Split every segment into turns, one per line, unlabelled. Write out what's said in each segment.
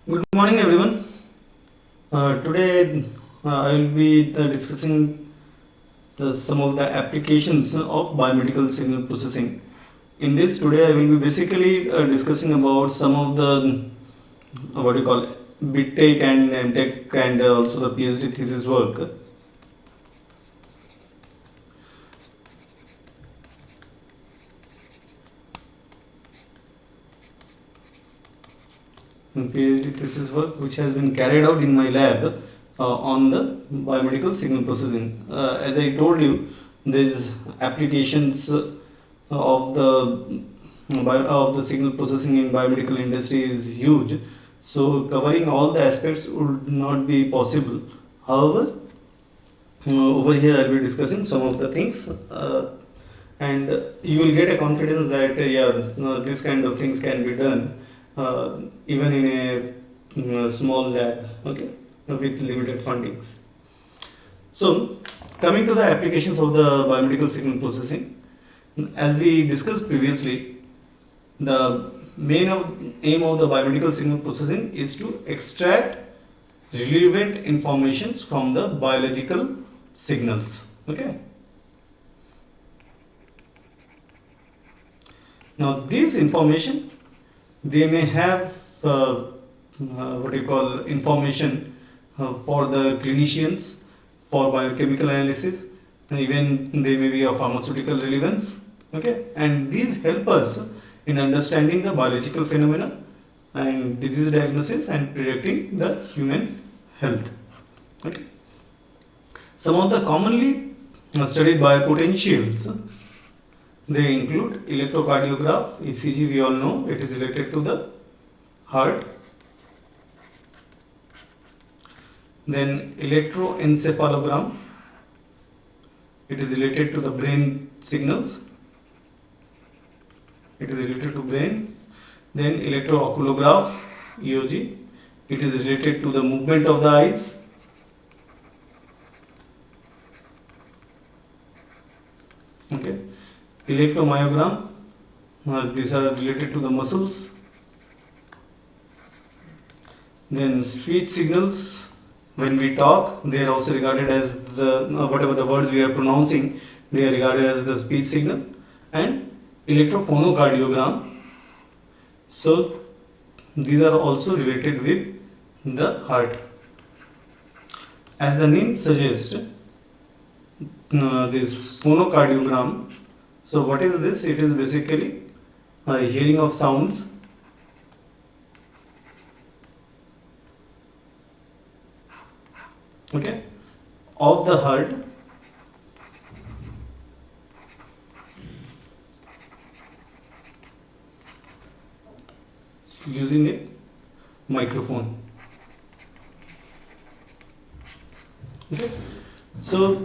Good morning, everyone. Today I will be discussing some of the applications of biomedical signal processing. In this, today I will be basically discussing about some of the what do you call BTech and MTech and also the PhD thesis work. PhD thesis work which has been carried out in my lab on the biomedical signal processing. As I told you, these applications of the signal processing in biomedical industry is huge. So covering all the aspects would not be possible. However, over here I'll be discussing some of the things. And you will get a confidence that this kind of things can be done uh, even in a small lab, okay, with limited fundings. So coming to the applications of the biomedical signal processing, as we discussed previously, the aim of the biomedical signal processing is to extract relevant informations from the biological signals, okay. Now these information, they may have what you call information for the clinicians for biochemical analysis, and even they may be of pharmaceutical relevance, okay, and these help us in understanding the biological phenomena and disease diagnosis and predicting the human health, okay. Some of the commonly studied biopotentials, they include electrocardiograph, ECG, we all know it is related to the heart. Then electroencephalogram, it is related to the brain signals. It is related to brain. Then electrooculograph, EOG, it is related to the movement of the eyes. Okay. Electromyogram, these are related to the muscles. Then speech signals, when we talk, they are also regarded as the whatever the words we are pronouncing, they are regarded as the speech signal. And electrophonocardiograph, so these are also related with the heart. As the name suggests, this phonocardiogram, so what is this? It is basically hearing of sounds. Okay, of the heart. Using a microphone. Okay, so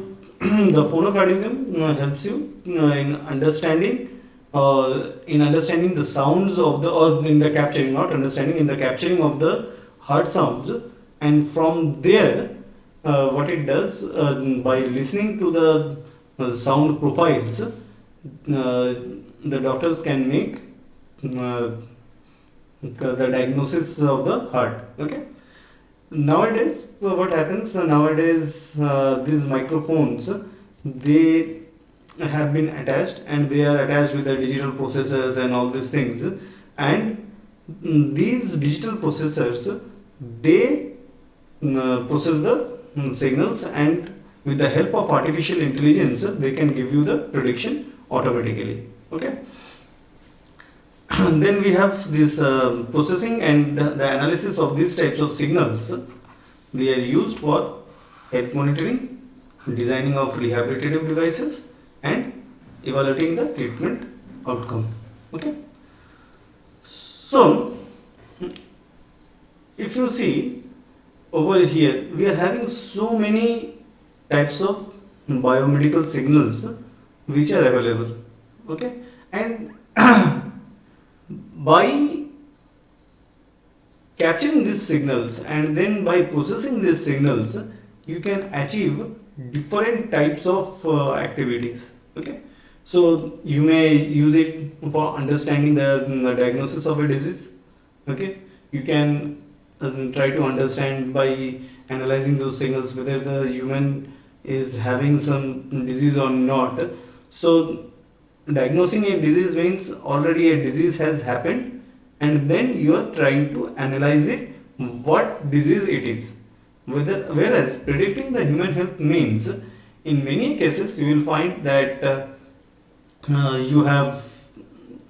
the phonocardiogram helps you in understanding the sounds of the, or in the capturing, not understanding, in the capturing of the heart sounds, and from there what it does, by listening to the sound profiles, the doctors can make the diagnosis of the heart, okay. Nowadays what happens, these microphones, they have been attached, and they are attached with the digital processors and all these things, and these digital processors, they process the signals, and with the help of artificial intelligence they can give you the prediction automatically, okay. Then we have this processing and the analysis of these types of signals. They are used for health monitoring, designing of rehabilitative devices, and evaluating the treatment outcome, okay. So if you see over here, we are having so many types of biomedical signals which are available, okay, and by capturing these signals and then by processing these signals, you can achieve different types of activities, okay. So you may use it for understanding the diagnosis of a disease, okay. You can try to understand by analyzing those signals whether the human is having some disease or not. So diagnosing a disease means already a disease has happened, and then you are trying to analyze it, what disease it is. Whereas predicting the human health means, in many cases you will find that you have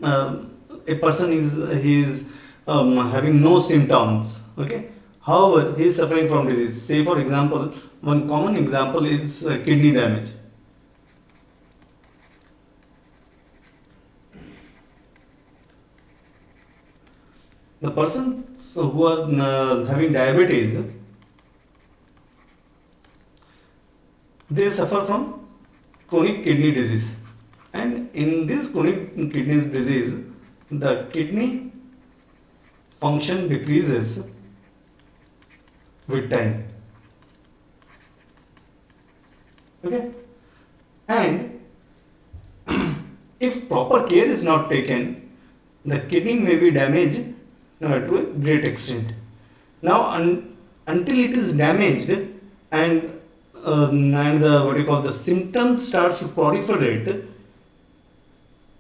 a person is having no symptoms, okay, however he is suffering from disease. Say for example, one common example is kidney damage. The persons who are having diabetes, they suffer from chronic kidney disease, and in this chronic kidney disease the kidney function decreases with time, okay, and if proper care is not taken, the kidney may be damaged to a great extent. Now until it is damaged and the what you call the symptoms starts to proliferate,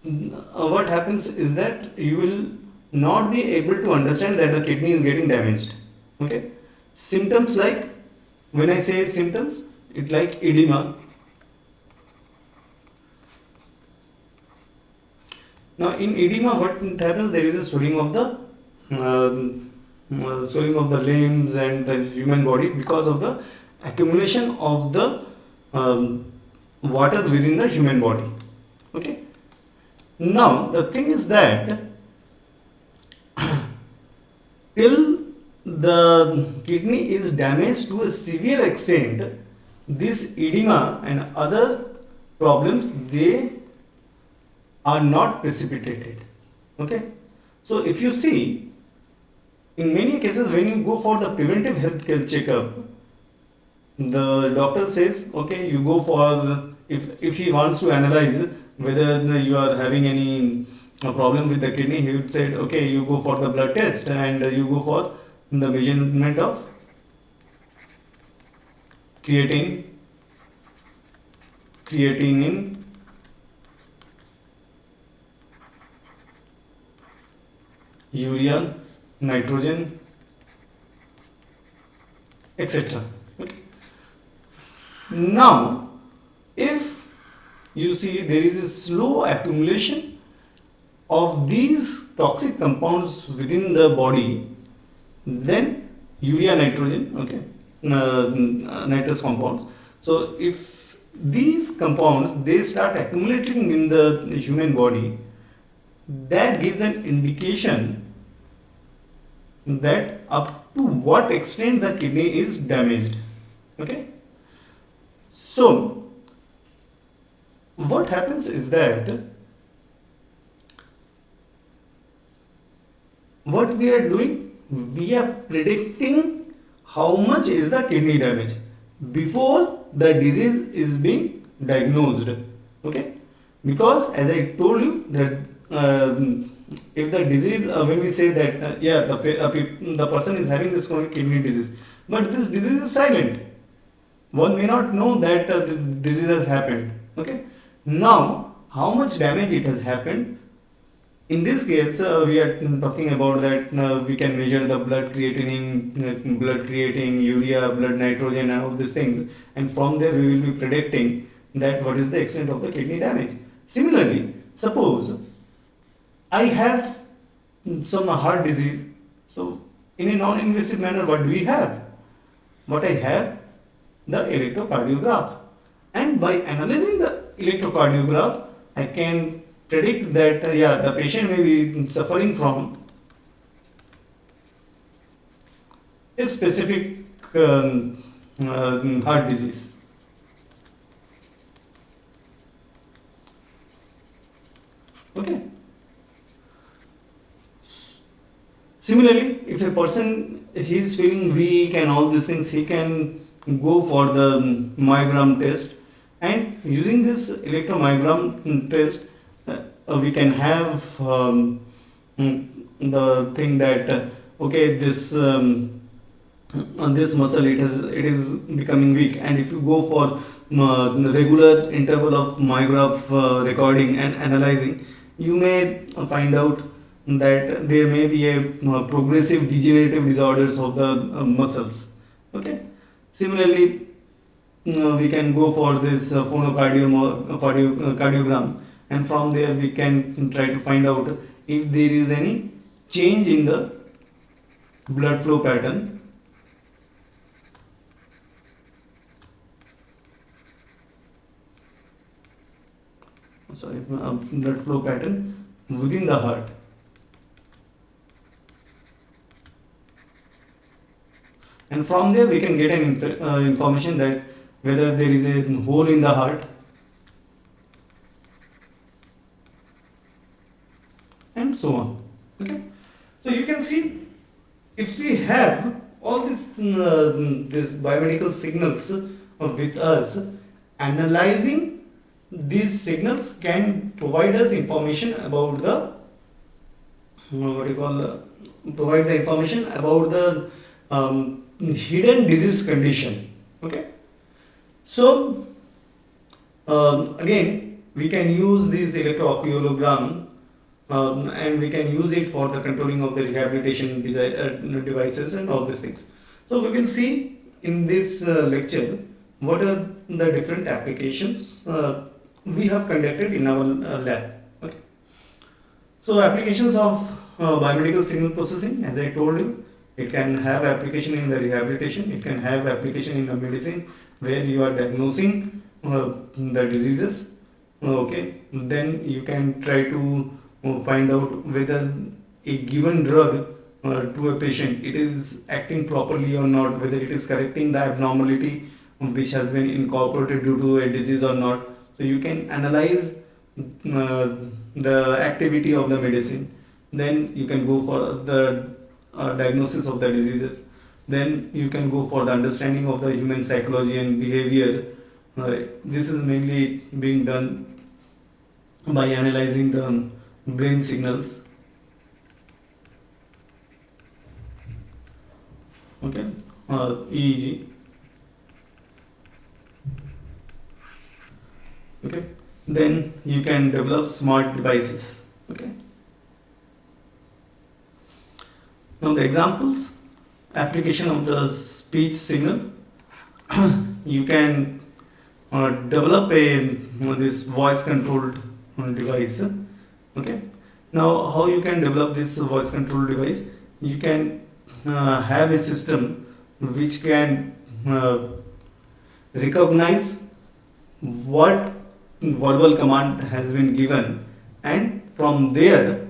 what happens is that you will not be able to understand that the kidney is getting damaged, okay. Symptoms like, when I say symptoms, it like edema. Now in edema what happens, there is a swelling of the limbs and the human body because of the accumulation of the water within the human body, okay. Now the thing is that till the kidney is damaged to a severe extent, this edema and other problems, they are not precipitated, okay. So if you see, in many cases when you go for the preventive healthcare checkup, the doctor says, okay, you go for, if he wants to analyze whether you are having any problem with the kidney, he would say, okay, you go for the blood test and you go for the measurement of creatinine, urea, nitrogen, etc. Okay. Now, if you see there is a slow accumulation of these toxic compounds within the body, then urea, nitrogen, okay, nitrous compounds. So if these compounds, they start accumulating in the human body, that gives an indication that up to what extent the kidney is damaged, okay. So what happens is that what we are doing, we are predicting how much is the kidney damage before the disease is being diagnosed, okay. Because as I told you that if the disease, when we say that the person is having this chronic kidney disease, but this disease is silent, one may not know that this disease has happened, okay. Now how much damage it has happened, in this case we are talking about that we can measure the blood creatinine, urea, blood nitrogen and all these things, and from there we will be predicting that what is the extent of the kidney damage. Similarly, suppose I have some heart disease, so in a non-invasive manner what do we have? What I have? The electrocardiograph, and by analyzing the electrocardiograph I can predict that the patient may be suffering from a specific heart disease. Okay. Similarly, if a person he is feeling weak and all these things, he can go for the myogram test, and using this electromyogram test we can have the thing that okay, this on this muscle, it is becoming weak, and if you go for regular interval of myograph recording and analyzing, you may find out that there may be a progressive degenerative disorders of the muscles. Okay. Similarly, we can go for this cardiogram, and from there we can try to find out if there is any change in the blood flow pattern. Blood flow pattern within the heart. And from there we can get an information that whether there is a hole in the heart, and so on. Okay. So you can see, if we have all this biomedical signals with us, analyzing these signals can provide us information about the provide the information about the hidden disease condition. Okay. So again, we can use this electroocculogram and we can use it for the controlling of the rehabilitation devices and all these things. So we will see in this lecture what are the different applications we have conducted in our lab. Okay. So applications of biomedical signal processing, as I told you, it can have application in the rehabilitation, it can have application in the medicine where you are diagnosing the diseases. Okay. Then you can try to find out whether a given drug to a patient, it is acting properly or not, whether it is correcting the abnormality which has been incorporated due to a disease or not. So you can analyze the activity of the medicine, then you can go for the diagnosis of the diseases, then you can go for the understanding of the human psychology and behavior. This is mainly being done by analyzing the brain signals. Okay. EEG. Okay. Then you can develop smart devices. Okay. Now the examples, application of the speech signal. You can develop this voice controlled device. Okay. Now how you can develop this voice controlled device? You can have a system which can recognize what verbal command has been given, and from there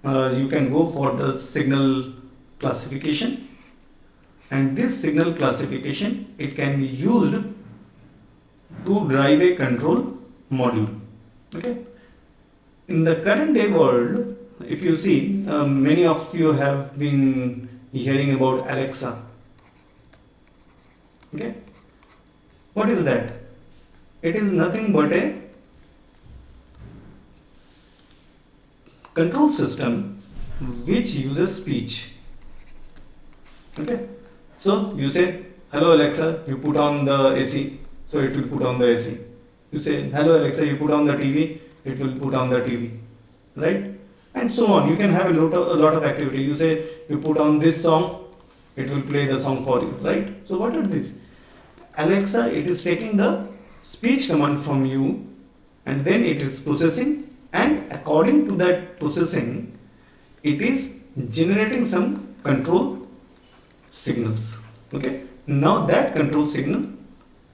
you can go for the signal classification, and this signal classification, it can be used to drive a control module. Okay. In the current day world, if you see, many of you have been hearing about Alexa. Okay. What is that? It is nothing but a control system which uses speech. Okay. So you say, hello Alexa, you put on the AC, so it will put on the AC. You say, hello Alexa, you put on the TV, it will put on the TV. Right? And so on. You can have a lot of activity. You say, you put on this song, it will play the song for you. Right? So what are these? Alexa, it is taking the speech command from you, and then it is processing, and according to that processing, it is generating some control signals. Okay. Now that control signal,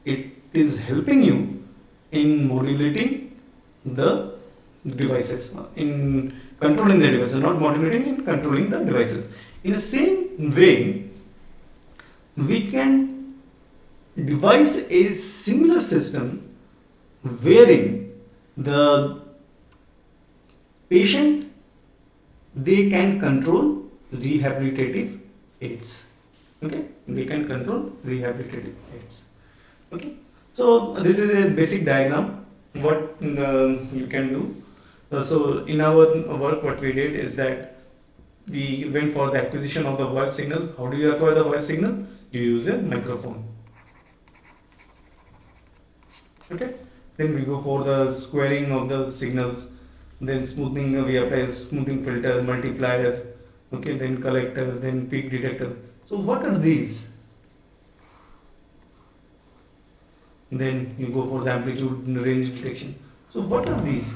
it is helping you in modulating the devices, in controlling the devices, not modulating, in controlling the devices. In the same way, we can devise a similar system wherein the patient, they can control rehabilitative aids. Okay, they can control rehabilitative aids. Okay, so this is a basic diagram what you can do. So in our work, what we did is that we went for the acquisition of the voice signal. How do you acquire the voice signal? you use a microphone. Okay, then we go for the squaring of the signals, then smoothing, we apply smoothing filter, multiplier, okay, then collector, then peak detector. So what are these? Then you go for the amplitude range detection. So what are these?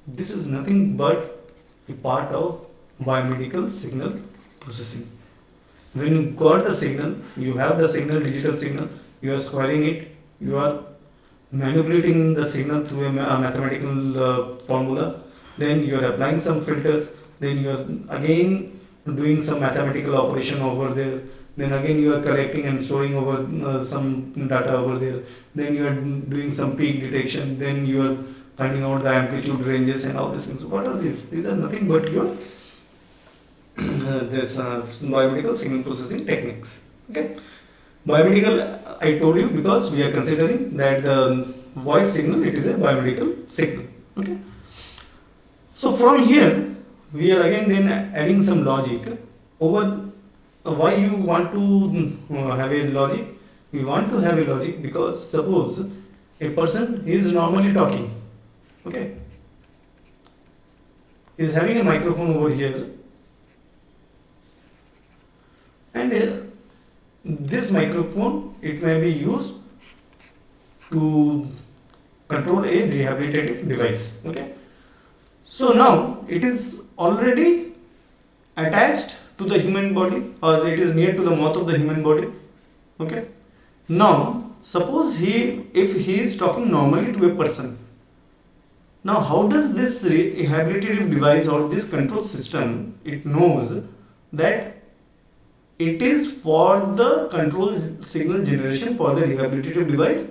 This is nothing but a part of biomedical signal processing. When you got the signal, you have the signal, digital signal, you are squaring it, you are manipulating the signal through a mathematical formula, then you are applying some filters, then you are again doing some mathematical operation over there, then again you are collecting and storing over some data over there, then you are doing some peak detection, then you are finding out the amplitude ranges and all these things. What are these? These are nothing but your this biomedical signal processing techniques. Okay, biomedical, I told you, because we are considering that the voice signal, it is a biomedical signal. Okay, so from here we are again then adding some logic over. Why you want to have a logic? We want to have a logic because suppose a person is normally talking, okay, is having a microphone over here, and this microphone, it may be used to control a rehabilitative device. Okay, so now it is already attached to the human body, or it is near to the mouth of the human body. Okay, now suppose if he is talking normally to a person, now how does this rehabilitative device or this control system, it knows that it is for the control signal generation for the rehabilitative device,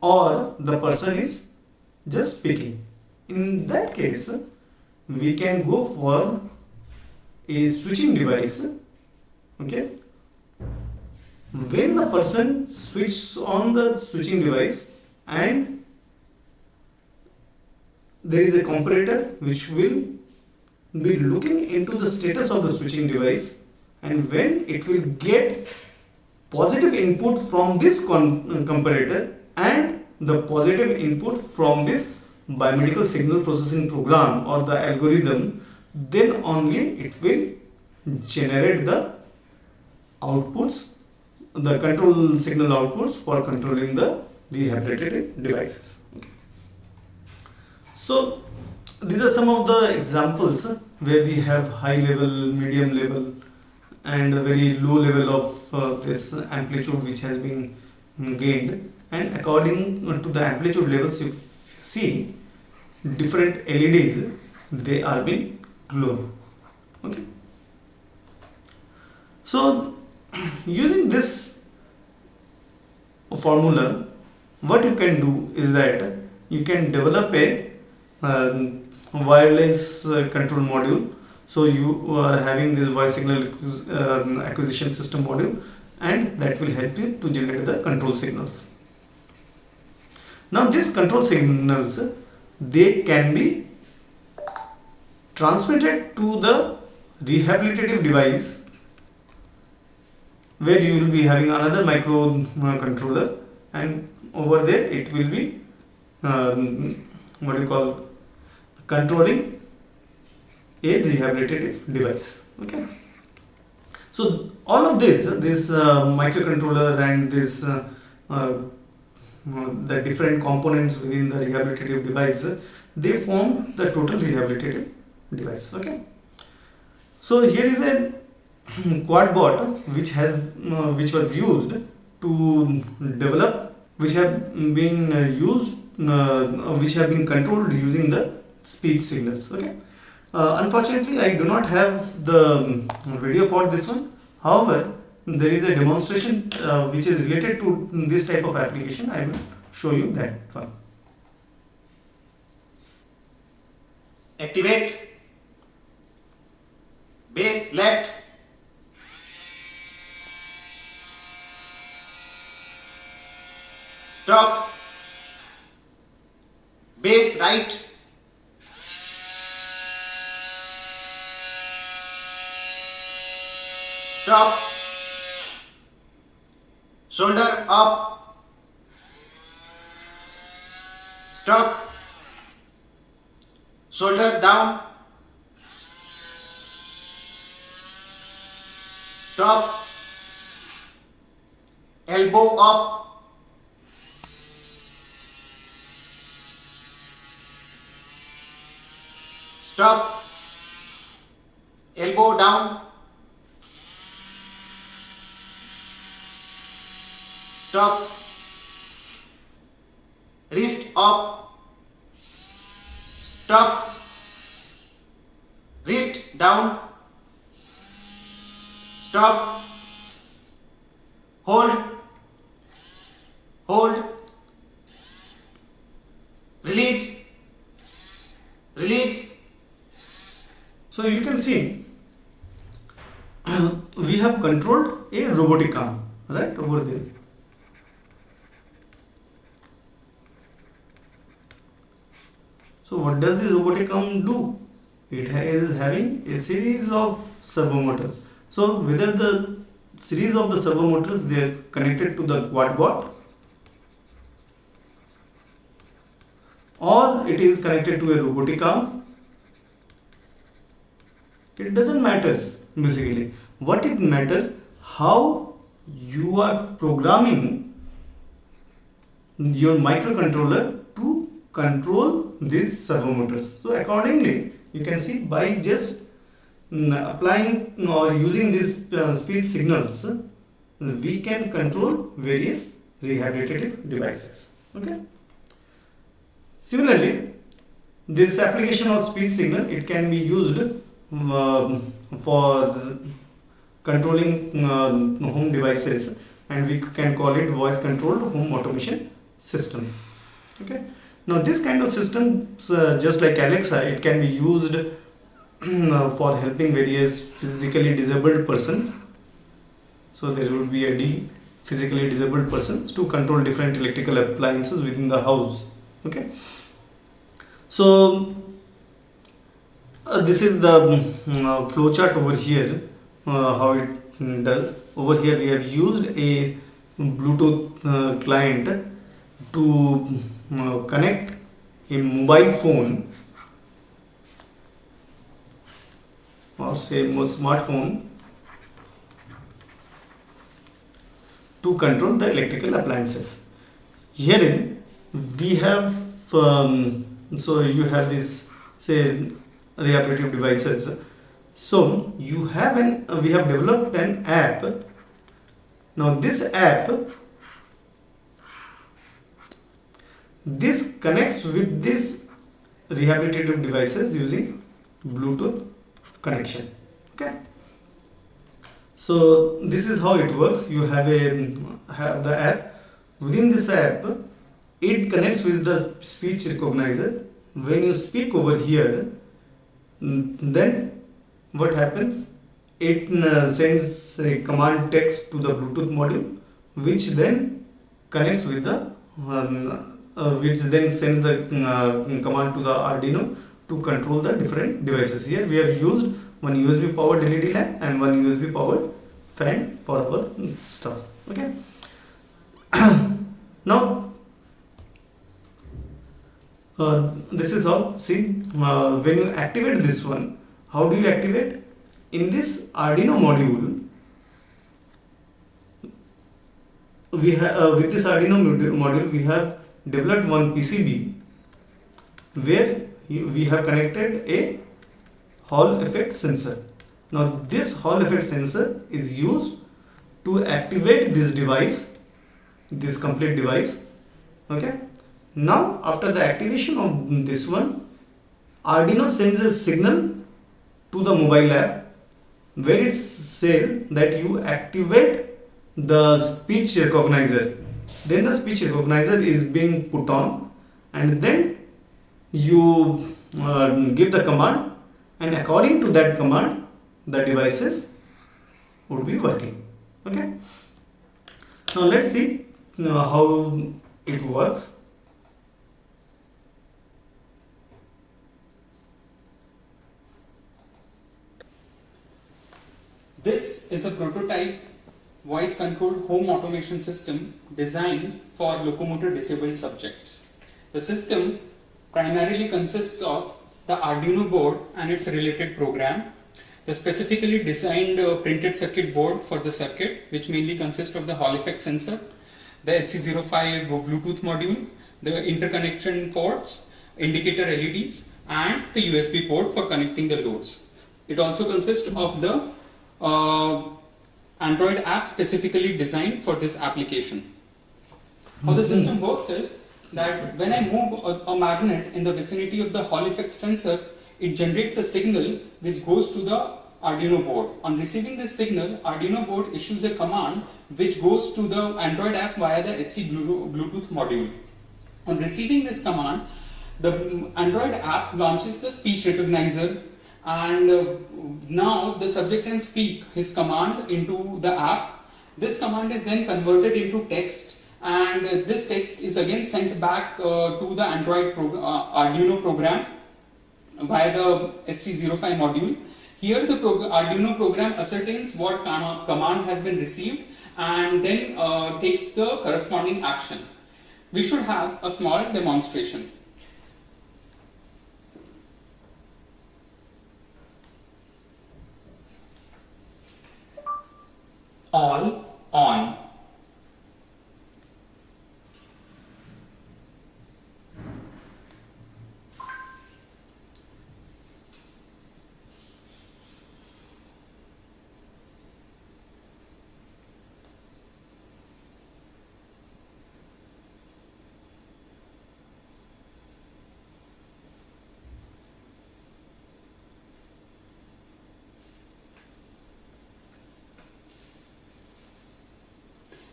or the person is just speaking? In that case, we can go for a switching device. Okay, when the person switches on the switching device, and there is a comparator which will be looking into the status of the switching device, and when it will get positive input from this comparator and the positive input from this biomedical signal processing program or the algorithm, then only it will generate the outputs, the control signal outputs for controlling the rehabilitative devices. Okay. So these are some of the examples where we have high level, medium level, and a very low level of this amplitude which has been gained, and according to the amplitude levels, if you see different LEDs, they are being glow. Okay, so using this formula, what you can do is that you can develop a wireless control module. So you are having this voice signal acquisition system module, and that will help you to generate the control signals. Now these control signals, they can be transmitted to the rehabilitative device, where you will be having another micro controller, and over there it will be what you call controlling a rehabilitative device. Okay, so all of this microcontroller and this the different components within the rehabilitative device, they form the total rehabilitative device. Okay, so here is a quadbot which was used to develop, which have been which have been controlled using the speech signals. Okay, unfortunately I do not have the video for this one. However, there is a demonstration which is related to this type of application. I will show you that one.
Activate base left, stop base right, stop shoulder up, stop, shoulder down, stop, elbow up, stop, elbow down, stop, wrist up, stop, wrist down, stop, hold, hold, release, release.
So you can see we have controlled a robotic arm right over there. So what does this robotic arm do? It is having a series of servo motors. So whether the series of the servo motors they are connected to the quad bot or it is connected to a robotic arm, it doesn't matter basically. What it matters, how you are programming your microcontroller to control these servo motors. So accordingly, you can see by just applying or using these speech signals, we can control various rehabilitative devices. Okay. Similarly, this application of speech signal, it can be used for controlling home devices, and we can call it voice controlled home automation system. Okay. Now this kind of systems, just like Alexa, it can be used for helping various physically disabled persons. So there will be a D, physically disabled persons, to control different electrical appliances within the house. Okay. So this is the flow chart over here, how it does. Over here we have used a Bluetooth client to connect a mobile phone or say smartphone to control the electrical appliances. Herein we have so you have this say rehabilitative devices. So you have we have developed an app. Now this app, this connects with this rehabilitative devices using Bluetooth connection. Okay. So this is how it works. You have the app. Within this app, it connects with the speech recognizer. When you speak over here, then what happens? It sends a command text to the Bluetooth module, which then connects with the which then sends the command to the Arduino to control the different devices. Here we have used one USB powered LED lamp and one USB powered fan for our stuff. Okay. Now this is how, see, when you activate this one, how do you activate? In this Arduino module, we have with this Arduino module we have developed one PCB where we have connected a Hall effect sensor. Now this Hall effect sensor is used to activate this device, this complete device. Okay. Now after the activation of this one, Arduino sends a signal to the mobile app where it says that you activate the speech recognizer. Then the speech recognizer is being put on, and then you give the command, and according to that command the devices would be working. Okay. Now let's see how it works.
This is a prototype voice controlled home automation system designed for locomotor disabled subjects. The system primarily consists of the Arduino board and its related program, the specifically designed printed circuit board for the circuit, which mainly consists of the Hall effect sensor, the HC05 Bluetooth module, the interconnection ports, indicator LEDs, and the USB port for connecting the loads. It also consists of the Android app specifically designed for this application. How the system works is that when I move a magnet in the vicinity of the Hall effect sensor, it generates a signal which goes to the Arduino board. On receiving this signal, Arduino board issues a command which goes to the Android app via the HC Bluetooth module. On receiving this command, the Android app launches the speech recognizer, and now the subject can speak his command into the app. This command is then converted into text, and this text is again sent back to the Arduino program via the HC05 module. Here the Arduino program ascertains what command has been received and then takes the corresponding action. We should have a small demonstration. All on.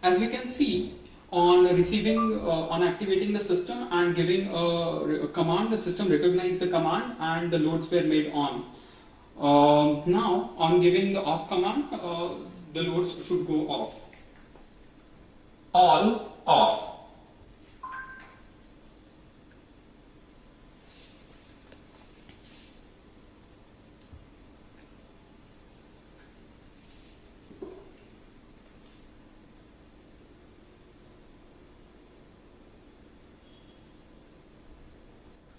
As we can see, on activating the system and giving a command, the system recognized the command and the loads were made on. Now, on giving the off command, the loads should go off. All off.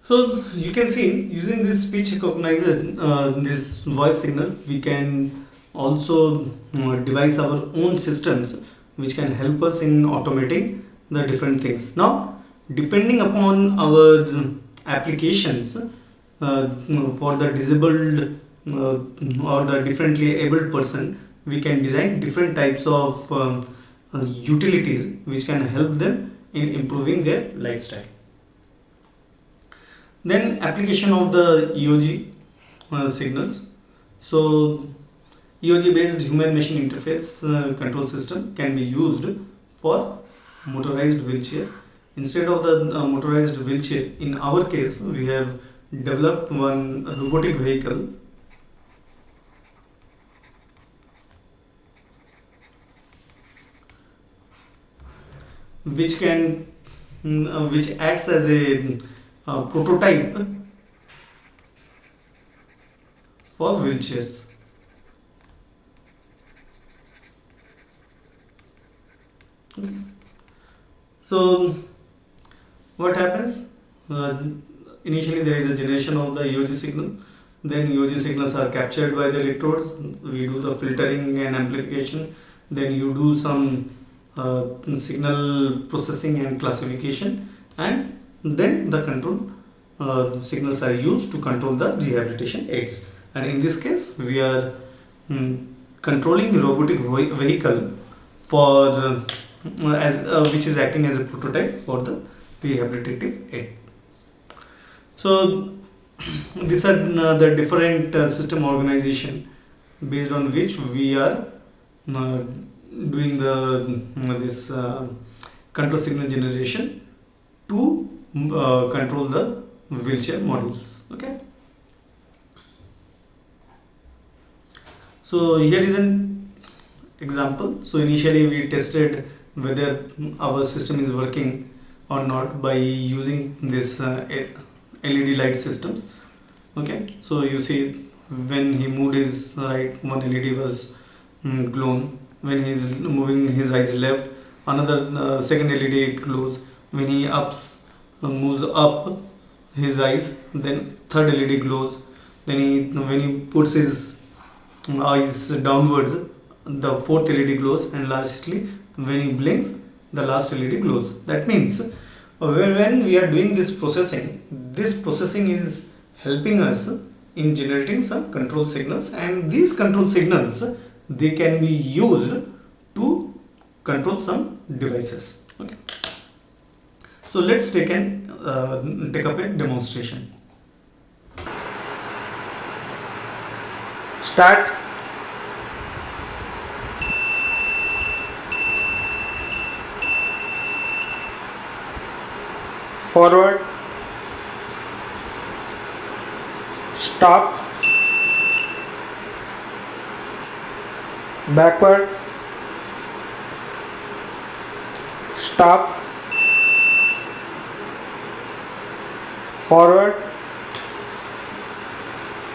So you can see, using this speech recognizer, this voice signal, we can also devise our own systems which can help us in automating the different things. Now, depending upon our applications for the disabled or the differently abled person, we can design different types of utilities which can help them in improving their lifestyle. Then application of the EOG signals. So EOG based human machine interface control system can be used for motorized wheelchair. Instead of the motorized wheelchair, in our case we have developed one robotic vehicle which acts as a prototype for wheelchairs. Okay. So what happens? Initially there is a generation of the EOG signal, then EOG signals are captured by the electrodes, we do the filtering and amplification, then you do some signal processing and classification, and then the control signals are used to control the rehabilitation aids. And in this case we are controlling the robotic vehicle for which is acting as a prototype for the rehabilitative aid. So these are the different system organization based on which we are doing this control signal generation to control the wheelchair modules. Okay. So here is an example. So initially we tested whether our system is working or not by using this LED light systems. Okay. So you see when he moved his right, one LED was glown, when he is moving his eyes left, another second LED it glows. When he moves up his eyes, then third LED glows. Then when he puts his eyes downwards, the fourth LED glows, and lastly when he blinks, the last LED glows. That means when we are doing this processing is helping us in generating some control signals, and these control signals, they can be used to control some devices. Okay, so let's take up a demonstration.
Start. Forward. Stop. Backward. Stop. Forward.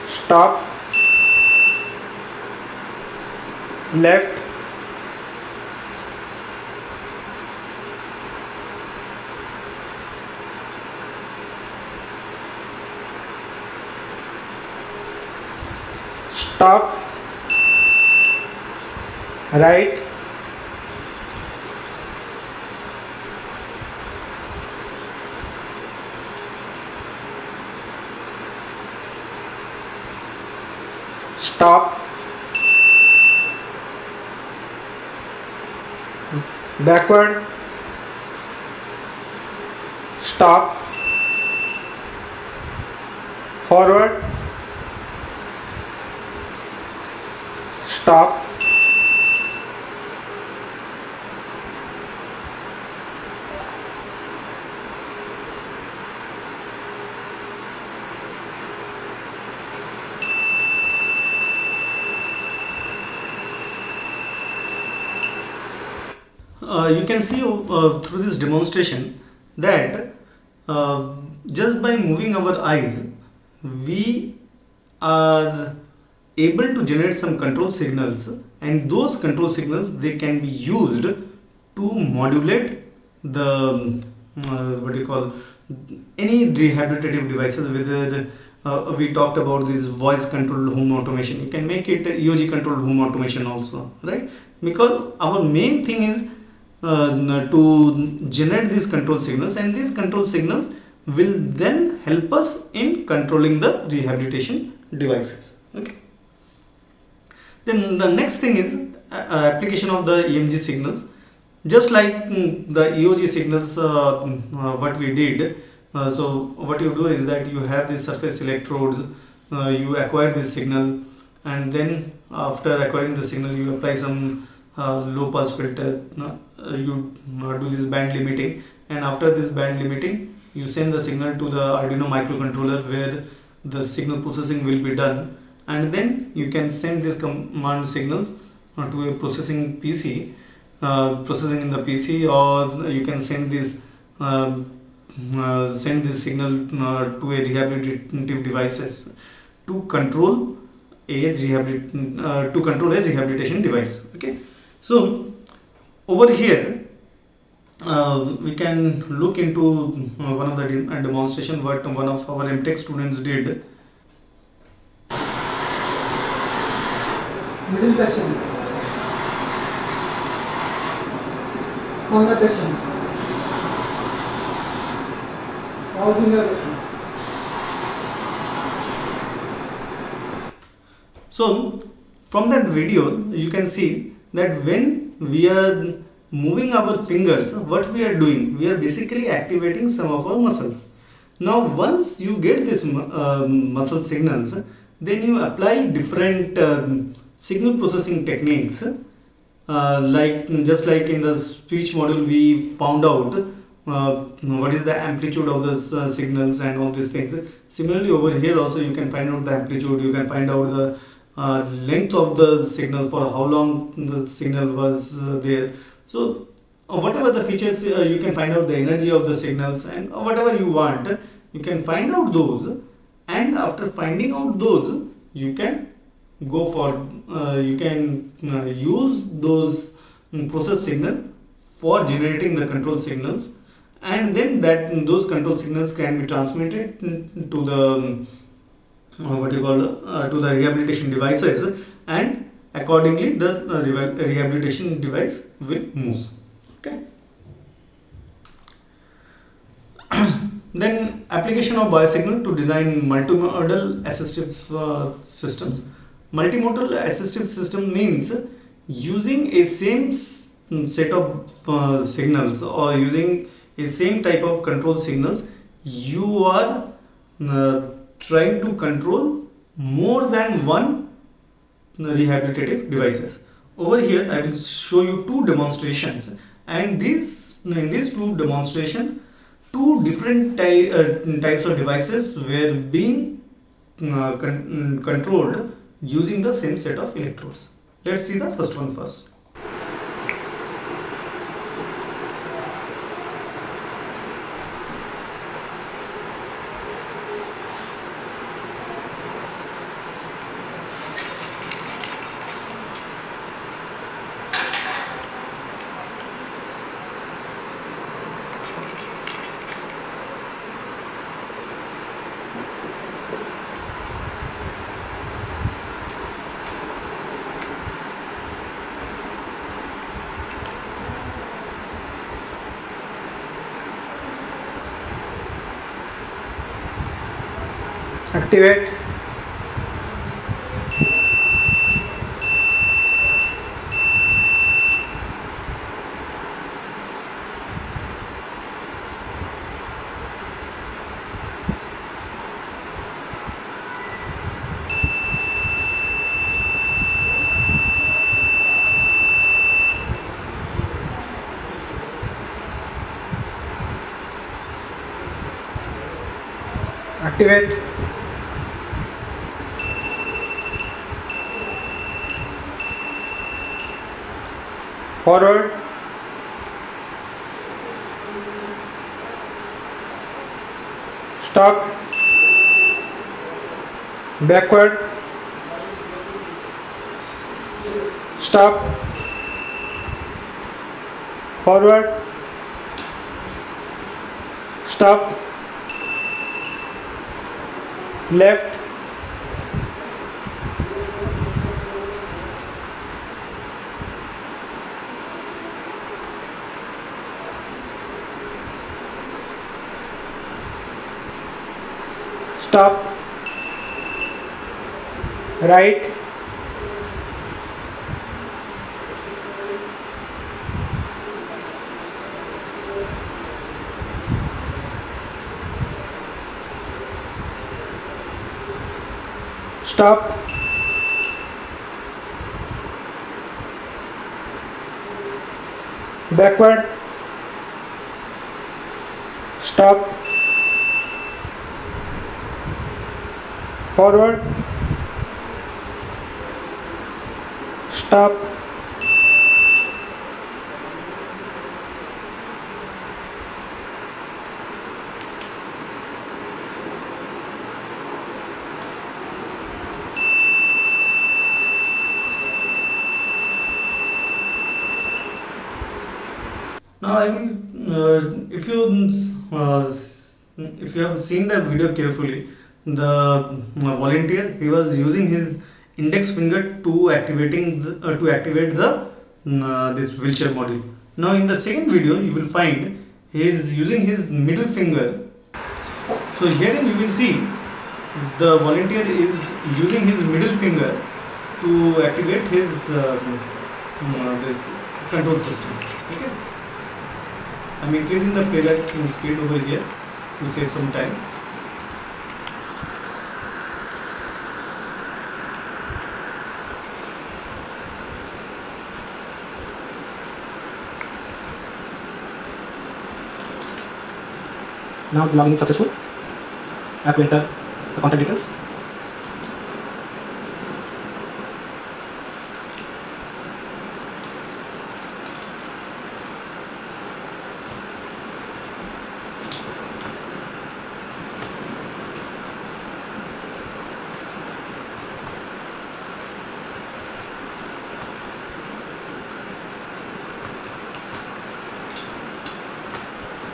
Stop. Left. Stop. Right. Stop. Backward. Stop. Forward. Stop.
You can see through this demonstration that just by moving our eyes, we are able to generate some control signals, and those control signals, they can be used to modulate the what do you call, any rehabilitative devices. Whether we talked about this voice controlled home automation, you can make it EOG controlled home automation also, right? Because our main thing is to generate these control signals, and these control signals will then help us in controlling the rehabilitation devices. Okay. Then the next thing is application of the EMG signals. Just like the EOG signals, what we did. So what you do is that you have these surface electrodes, you acquire this signal, and then after acquiring the signal, you apply some low pass filter. You do this band limiting, and after this band limiting, you send the signal to the Arduino microcontroller where the signal processing will be done, and then you can send these command signals to a processing PC, processing in the PC, or you can send this signal to a rehabilitative devices to control a rehabilitation device. Okay, so over here we can look into one of the demonstration what one of our MTech students did.
Middle section, corner section, all finger section.
So from that video you can see that when we are moving our fingers, what we are doing, we are basically activating some of our muscles. Now once you get this muscle signals, then you apply different signal processing techniques, like just like in the speech module we found out what is the amplitude of the signals and all these things. Similarly over here also you can find out the amplitude, you can find out the length of the signal, for how long the signal was there. So whatever the features, you can find out the energy of the signals, and whatever you want, you can find out those, and after finding out those, you can go for you can use those process signal for generating the control signals, and then that those control signals can be transmitted to the what you call to the rehabilitation devices, and accordingly the rehabilitation device will move. Okay. Then application of biosignal to design multimodal assistive systems. Multimodal assistive system means using a same set of signals, or using a same type of control signals. You are trying to control more than one rehabilitative devices. Over here I will show you two demonstrations, and in these two demonstrations two different types of devices were being controlled using the same set of electrodes. Let's see the first one first.
Activate. Activate. Forward. Stop. Backward. Stop. Forward. Stop. Left. Stop. Right. Stop. Backward. Stop. Forward. Stop.
Now I will, if you have seen the video carefully, the volunteer, he was using his index finger to activate the this wheelchair module. Now in the second video you will find he is using his middle finger. So here you will see the volunteer is using his middle finger to activate his this control system. Okay. I'm increasing the playback speed over here to save some time.
Now the login is successful. I have to enter the contact details.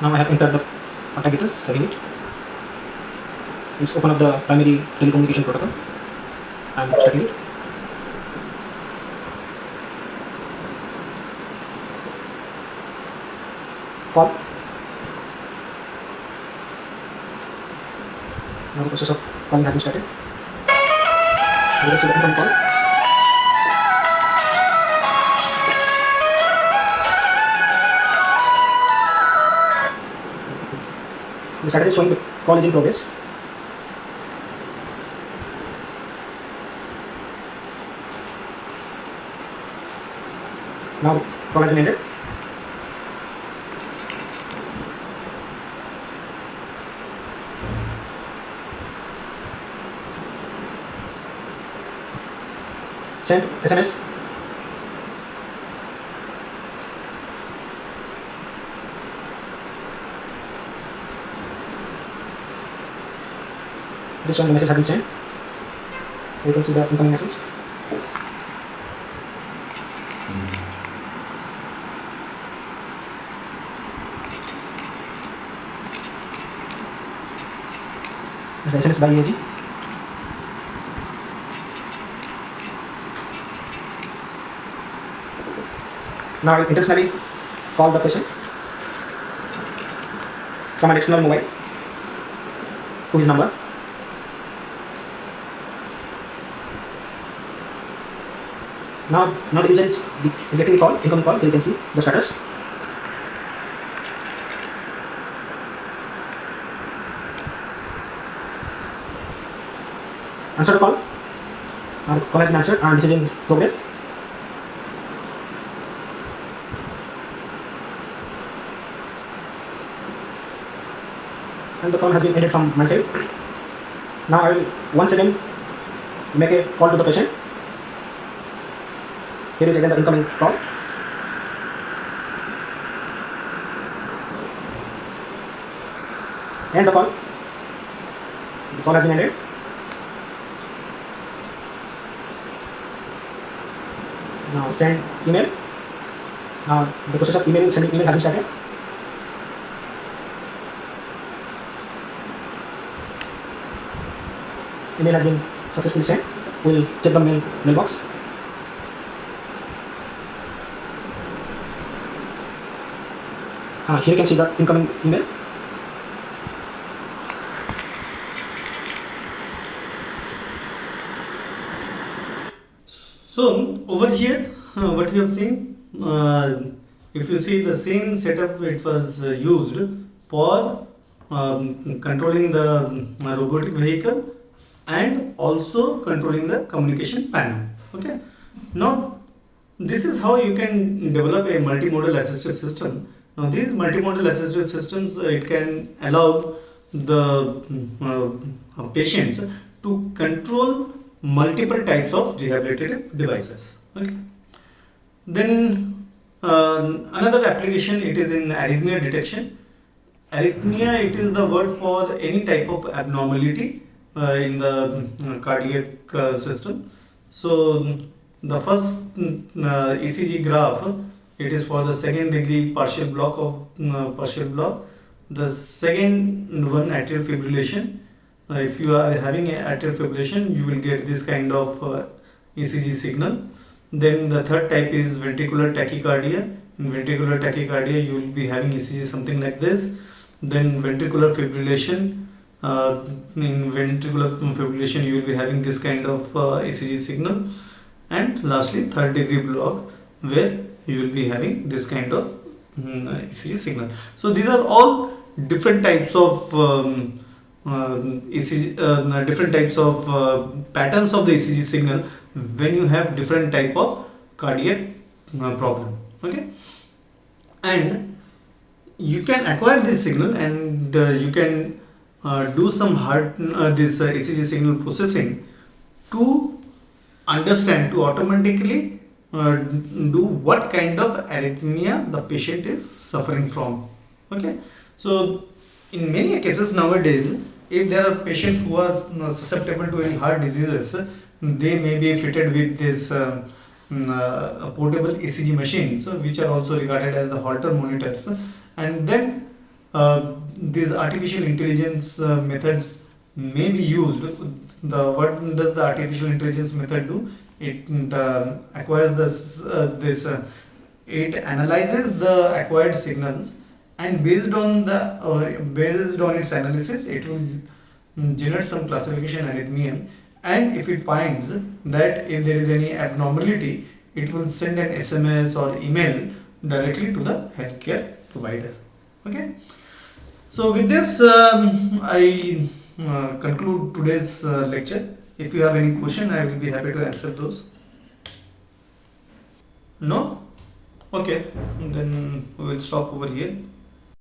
Now I have entered the contact details, saving it. Let's open up the primary telecommunication protocol. I'm starting it. Call. Now the process of calling has been started. Let's see the incoming call. The status is showing the call is in progress. Now the call has been ended. Send SMS. This one the message has been sent. You can see the incoming message. There's SMS by EOG. Now I will intentionally call the patient from an external mobile to his number. Now the user is getting a call, incoming call. Here you can see the status. Answer the call. Now the call has been answered and this is in progress. And the call has been ended from my side. Now I will once again make a call to the patient. Here is again the incoming call. End the call. The call has been ended. Now send email. Now the process of sending email has been started. Email has been successfully sent. We'll check the mailbox. Here you can see the incoming email.
So over here, what we have seen, if you see the same setup, it was used for controlling the robotic vehicle and also controlling the communication panel. Okay. Now this is how you can develop a multimodal assistive system. Now these multimodal assistive systems, it can allow the patients to control multiple types of rehabilitative devices. Okay. Then another application, it is in arrhythmia detection. Arrhythmia, it is the word for any type of abnormality in the cardiac system. So the first ECG graph, it is for the second degree partial block of partial block. The second one, atrial fibrillation. If you are having an atrial fibrillation, you will get this kind of ECG signal. Then the third type is ventricular tachycardia. In ventricular tachycardia, you will be having ECG something like this. Then ventricular fibrillation. In ventricular fibrillation, you will be having this kind of ECG signal. And lastly, third degree block, where you will be having this kind of ECG signal. So these are all different types of ECG, different types of patterns of the ECG signal when you have different type of cardiac problem. Okay, and you can acquire this signal and you can do some this ECG signal processing to understand, to automatically do what kind of arrhythmia the patient is suffering from. Okay, so in many cases nowadays, if there are patients who are susceptible to any heart diseases, they may be fitted with this portable ECG machines, which are also regarded as the Holter monitors, and then these artificial intelligence methods may be used. What does the artificial intelligence method do? It acquires it analyzes the acquired signals, and based on its analysis, it will generate some classification algorithm, and if it finds that if there is any abnormality, it will send an SMS or email directly to the healthcare provider. Okay, so with this I conclude today's lecture. If you have any question, I will be happy to answer those. No? Okay, then we will stop over here.